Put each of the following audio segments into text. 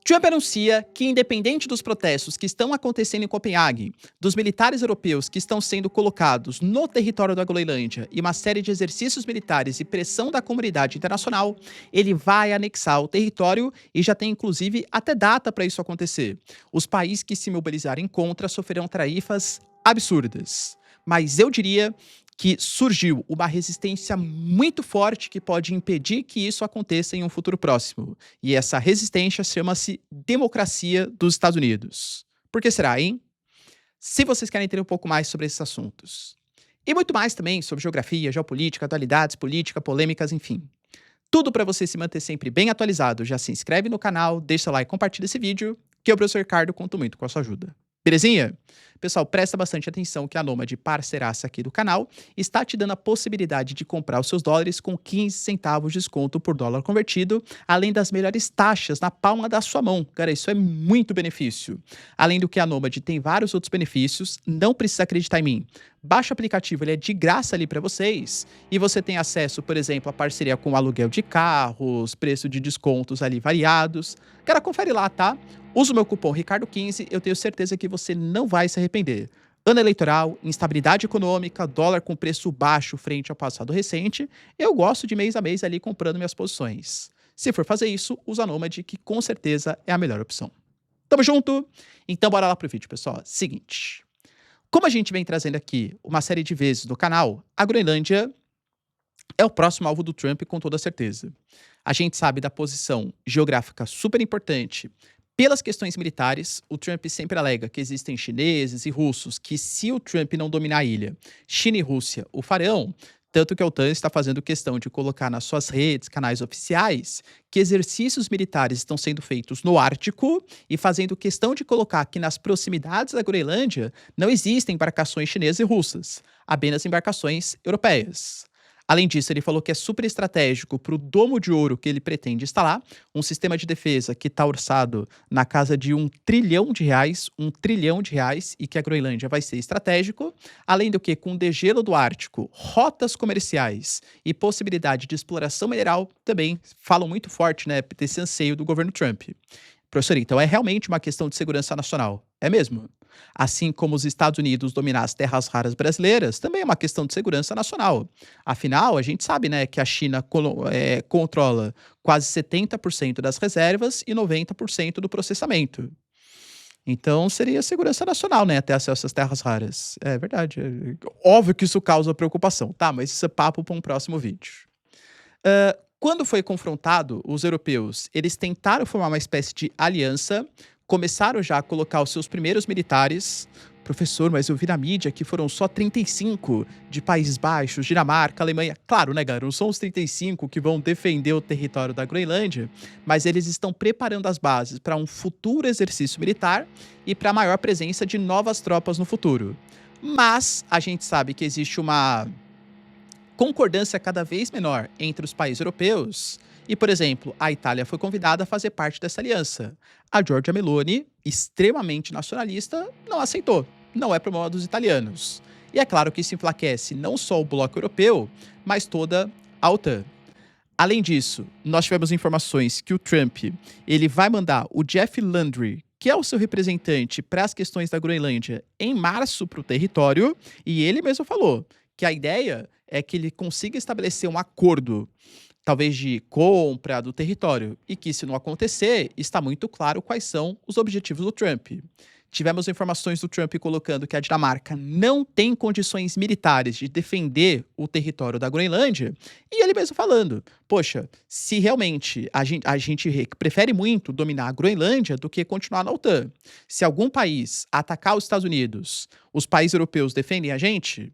Trump anuncia que, independente dos protestos que estão acontecendo em Copenhague, dos militares europeus que estão sendo colocados no território da Groenlândia e uma série de exercícios militares e pressão da comunidade internacional, ele vai anexar o território e já tem inclusive até data para isso acontecer. Os países que se mobilizarem contra sofrerão tarifas absurdas. Mas eu diria que surgiu uma resistência muito forte que pode impedir que isso aconteça em um futuro próximo. E essa resistência chama-se democracia dos Estados Unidos. Por que será, hein? Se vocês querem entender um pouco mais sobre esses assuntos. E muito mais também sobre geografia, geopolítica, atualidades, política, polêmicas, enfim. Tudo para você se manter sempre bem atualizado. Já se inscreve no canal, deixa o like e compartilha esse vídeo, que eu, professor Ricardo, conto muito com a sua ajuda. Belezinha? Pessoal, presta bastante atenção que a Nômade, parceiraça aqui do canal, está te dando a possibilidade de comprar os seus dólares com 15 centavos de desconto por dólar convertido, além das melhores taxas na palma da sua mão. Cara, isso é muito benefício. Além do que a Nômade tem vários outros benefícios, não precisa acreditar em mim. Baixa o aplicativo, ele é de graça ali para vocês, e você tem acesso, por exemplo, a parceria com aluguel de carros, preço de descontos ali variados. Cara, confere lá, tá? Usa o meu cupom Ricardo15, eu tenho certeza que você não vai se arrepender. Ano eleitoral, instabilidade econômica, dólar com preço baixo frente ao passado recente, eu gosto de mês a mês ali comprando minhas posições. Se for fazer isso, usa a Nômade, que com certeza é a melhor opção. Tamo junto? Então bora lá pro vídeo, pessoal. Seguinte, como a gente vem trazendo aqui uma série de vezes no canal, a Groenlândia é o próximo alvo do Trump com toda certeza. A gente sabe da posição geográfica super importante. Pelas questões militares, o Trump sempre alega que existem chineses e russos que, se o Trump não dominar a ilha, China e Rússia o farão, tanto que a OTAN está fazendo questão de colocar nas suas redes, canais oficiais, que exercícios militares estão sendo feitos no Ártico e fazendo questão de colocar que nas proximidades da Groenlândia não existem embarcações chinesas e russas, apenas embarcações europeias. Além disso, ele falou que é super estratégico para o domo de ouro que ele pretende instalar, um sistema de defesa que está orçado na casa de R$ 1 trilhão, e que a Groenlândia vai ser estratégico, além do que, com o degelo do Ártico, rotas comerciais e possibilidade de exploração mineral, também falam muito forte, né, desse anseio do governo Trump. Professor, então é realmente uma questão de segurança nacional, é mesmo? Assim como os Estados Unidos dominar as terras raras brasileiras, também é uma questão de segurança nacional. Afinal, a gente sabe, né, que a China controla quase 70% das reservas e 90% do processamento. Então, seria segurança nacional, né, ter acesso às terras raras. É verdade. Óbvio que isso causa preocupação, tá? Mas isso é papo para um próximo vídeo. Quando foi confrontado, os europeus, eles tentaram formar uma espécie de aliança, começaram já a colocar os seus primeiros militares. Professor, mas eu vi na mídia que foram só 35 de Países Baixos, Dinamarca, Alemanha. Claro, né, galera? Não são os 35 que vão defender o território da Groenlândia, mas eles estão preparando as bases para um futuro exercício militar e para a maior presença de novas tropas no futuro. Mas a gente sabe que existe uma concordância cada vez menor entre os países europeus e, por exemplo, a Itália foi convidada a fazer parte dessa aliança. A Giorgia Meloni, extremamente nacionalista, não aceitou. Não é para o modo dos italianos. E é claro que isso enfraquece não só o bloco europeu, mas toda a OTAN. Além disso, nós tivemos informações que o Trump ele vai mandar o Jeff Landry, que é o seu representante para as questões da Groenlândia, em março para o território, e ele mesmo falou que a ideia é que ele consiga estabelecer um acordo, talvez de compra do território, e que, se não acontecer, está muito claro quais são os objetivos do Trump. Tivemos informações do Trump colocando que a Dinamarca não tem condições militares de defender o território da Groenlândia, e ele mesmo falando, poxa, se realmente a gente prefere muito dominar a Groenlândia do que continuar na OTAN. Se algum país atacar os Estados Unidos, os países europeus defendem a gente,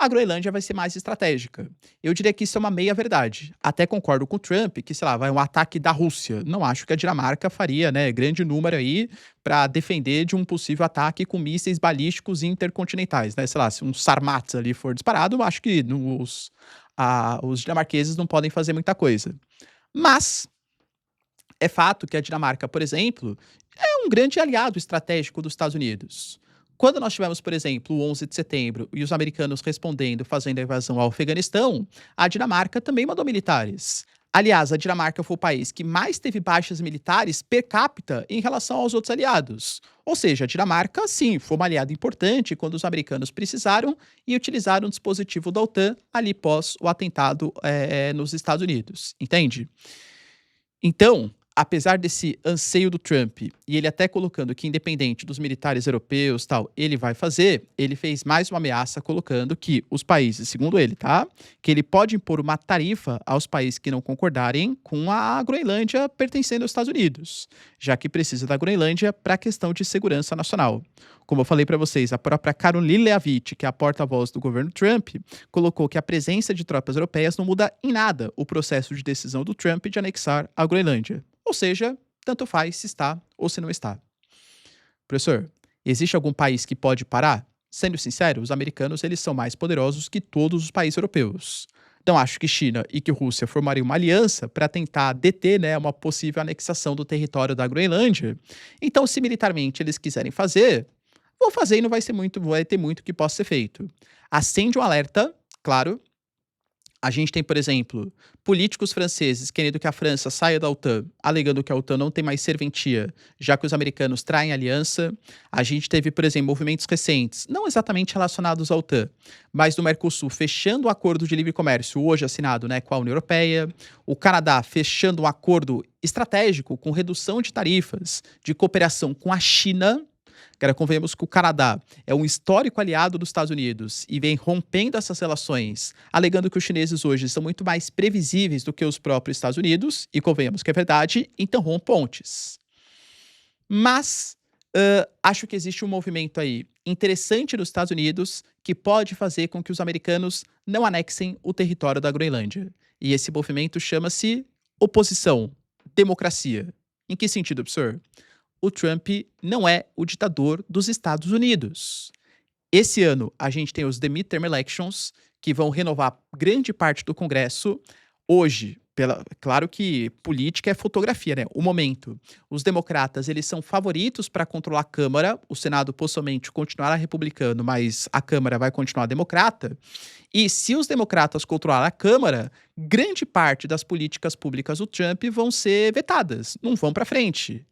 a Groenlândia vai ser mais estratégica. Eu diria que isso é uma meia-verdade. Até concordo com o Trump que, sei lá, vai um ataque da Rússia. Não acho que a Dinamarca faria, né, grande número aí para defender de um possível ataque com mísseis balísticos intercontinentais, né? Sei lá, se um Sarmat ali for disparado, eu acho que os dinamarqueses não podem fazer muita coisa. Mas é fato que a Dinamarca, por exemplo, é um grande aliado estratégico dos Estados Unidos. Quando nós tivemos, por exemplo, o 11 de setembro e os americanos respondendo, fazendo a invasão ao Afeganistão, a Dinamarca também mandou militares. Aliás, a Dinamarca foi o país que mais teve baixas militares per capita em relação aos outros aliados. Ou seja, a Dinamarca, sim, foi uma aliada importante quando os americanos precisaram e utilizaram o dispositivo da OTAN ali pós o atentado nos Estados Unidos, entende? Então, apesar desse anseio do Trump, e ele até colocando que independente dos militares europeus, tal, ele vai fazer, ele fez mais uma ameaça colocando que os países, segundo ele, tá? Que ele pode impor uma tarifa aos países que não concordarem com a Groenlândia pertencendo aos Estados Unidos, já que precisa da Groenlândia para a questão de segurança nacional. Como eu falei para vocês, a própria Caroline Leavitt, que é a porta-voz do governo Trump, colocou que a presença de tropas europeias não muda em nada o processo de decisão do Trump de anexar a Groenlândia. Ou seja, tanto faz se está ou se não está. Professor, existe algum país que pode parar? Sendo sincero, os americanos eles são mais poderosos que todos os países europeus. Então acho que China e que Rússia formariam uma aliança para tentar deter, né, uma possível anexação do território da Groenlândia. Então, se militarmente eles quiserem fazer, vão fazer e não vai ser muito, vai ter muito que possa ser feito. Acende um alerta, claro. A gente tem, por exemplo, políticos franceses querendo que a França saia da OTAN, alegando que a OTAN não tem mais serventia, já que os americanos traem aliança. A gente teve, por exemplo, movimentos recentes, não exatamente relacionados à OTAN, mas do Mercosul fechando o acordo de livre comércio, hoje assinado, né, com a União Europeia. O Canadá fechando um acordo estratégico com redução de tarifas, de cooperação com a China. Cara, convenhamos que o Canadá é um histórico aliado dos Estados Unidos e vem rompendo essas relações, alegando que os chineses hoje são muito mais previsíveis do que os próprios Estados Unidos, e convenhamos que é verdade, então rompe pontes. Mas acho que existe um movimento aí interessante nos Estados Unidos que pode fazer com que os americanos não anexem o território da Groenlândia. E esse movimento chama-se oposição, democracia. Em que sentido, professor? O Trump não é o ditador dos Estados Unidos. Esse ano, a gente tem os midterm elections, que vão renovar grande parte do Congresso. Hoje, claro que política é fotografia, né? O momento. Os democratas, eles são favoritos para controlar a Câmara. O Senado possivelmente continuará republicano, mas a Câmara vai continuar democrata. E se os democratas controlarem a Câmara, grande parte das políticas públicas do Trump vão ser vetadas, não vão para frente.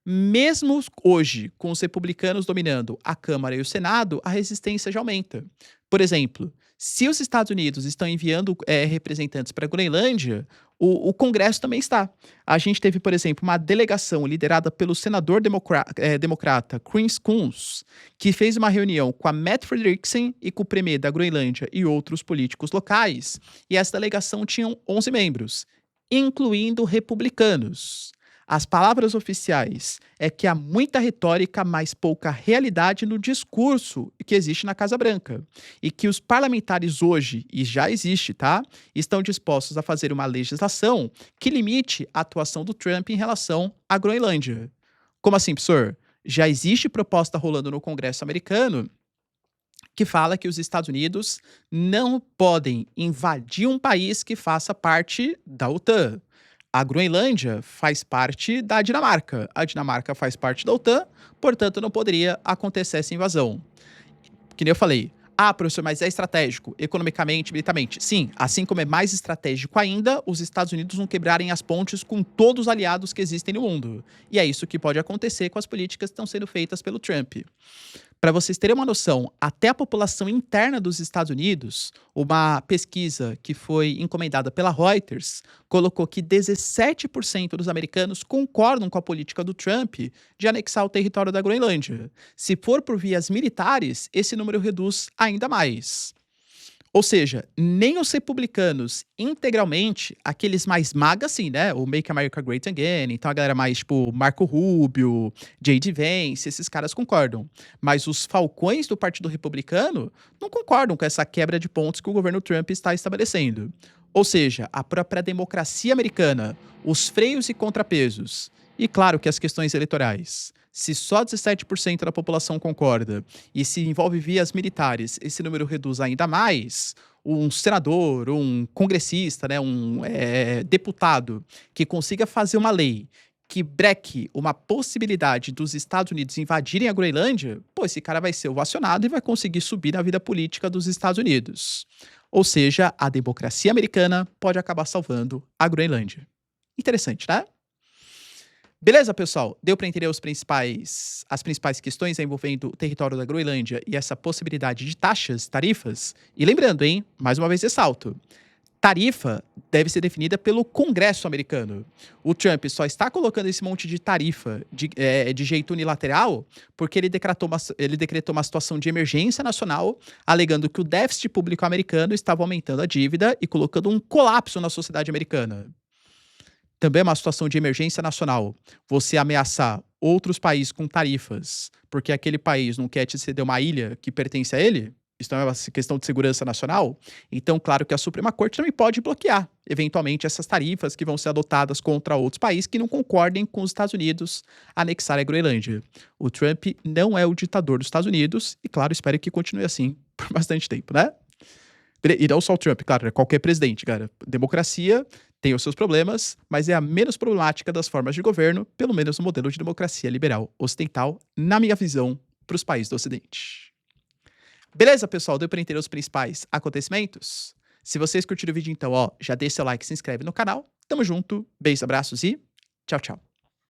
Mesmo hoje, com os republicanos dominando a Câmara e o Senado, a resistência já aumenta. Por exemplo, se os Estados Unidos estão enviando representantes para a Groenlândia, o Congresso também está. A gente teve, por exemplo, uma delegação liderada pelo senador democrata Chris Coons, que fez uma reunião com a Matt Frederiksen e com o premier da Groenlândia e outros políticos locais, e essa delegação tinha 11 membros, incluindo republicanos. As palavras oficiais é que há muita retórica, mas pouca realidade no discurso que existe na Casa Branca. E que os parlamentares hoje, e já existe, tá? Estão dispostos a fazer uma legislação que limite a atuação do Trump em relação à Groenlândia. Como assim, professor? Já existe proposta rolando no Congresso americano que fala que os Estados Unidos não podem invadir um país que faça parte da OTAN. A Groenlândia faz parte da Dinamarca. A Dinamarca faz parte da OTAN, portanto, não poderia acontecer essa invasão. Que nem eu falei. Ah, professor, mas é estratégico, economicamente, militarmente. Sim, assim como é mais estratégico ainda, os Estados Unidos não quebrarem as pontes com todos os aliados que existem no mundo. E é isso que pode acontecer com as políticas que estão sendo feitas pelo Trump. Para vocês terem uma noção, até a população interna dos Estados Unidos, uma pesquisa que foi encomendada pela Reuters, colocou que 17% dos americanos concordam com a política do Trump de anexar o território da Groenlândia. Se for por vias militares, esse número reduz ainda mais. Ou seja, nem os republicanos integralmente, aqueles mais MAGA, assim, né? O Make America Great Again, então a galera mais tipo Marco Rubio, J.D. Vance, esses caras concordam. Mas os falcões do Partido Republicano não concordam com essa quebra de pontos que o governo Trump está estabelecendo. Ou seja, a própria democracia americana, os freios e contrapesos, e claro que as questões eleitorais. Se só 17% da população concorda e se envolve vias militares, esse número reduz ainda mais, um senador, um congressista, né, um deputado que consiga fazer uma lei que breque uma possibilidade dos Estados Unidos invadirem a Groenlândia, pô, esse cara vai ser ovacionado e vai conseguir subir na vida política dos Estados Unidos. Ou seja, a democracia americana pode acabar salvando a Groenlândia. Interessante, né? Beleza, pessoal? Deu para entender as principais questões envolvendo o território da Groenlândia e essa possibilidade de taxas, tarifas? E lembrando, hein? Mais uma vez ressalto. Tarifa deve ser definida pelo Congresso americano. O Trump só está colocando esse monte de tarifa de jeito unilateral porque ele decretou uma situação de emergência nacional, alegando que o déficit público americano estava aumentando a dívida e colocando um colapso na sociedade americana. Também é uma situação de emergência nacional. Você ameaçar outros países com tarifas porque aquele país não quer te ceder uma ilha que pertence a ele? Isso não é uma questão de segurança nacional? Então, claro que a Suprema Corte também pode bloquear, eventualmente, essas tarifas que vão ser adotadas contra outros países que não concordem com os Estados Unidos anexarem a Groenlândia. O Trump não é o ditador dos Estados Unidos e, claro, espero que continue assim por bastante tempo, né? E não só o Trump, claro, é qualquer presidente, cara. Democracia tem os seus problemas, mas é a menos problemática das formas de governo, pelo menos no modelo de democracia liberal ocidental, na minha visão, para os países do Ocidente. Beleza, pessoal? Deu para entender os principais acontecimentos? Se vocês curtiram o vídeo, então, ó, já deixa seu like, se inscreve no canal. Tamo junto, beijos, abraços e tchau, tchau.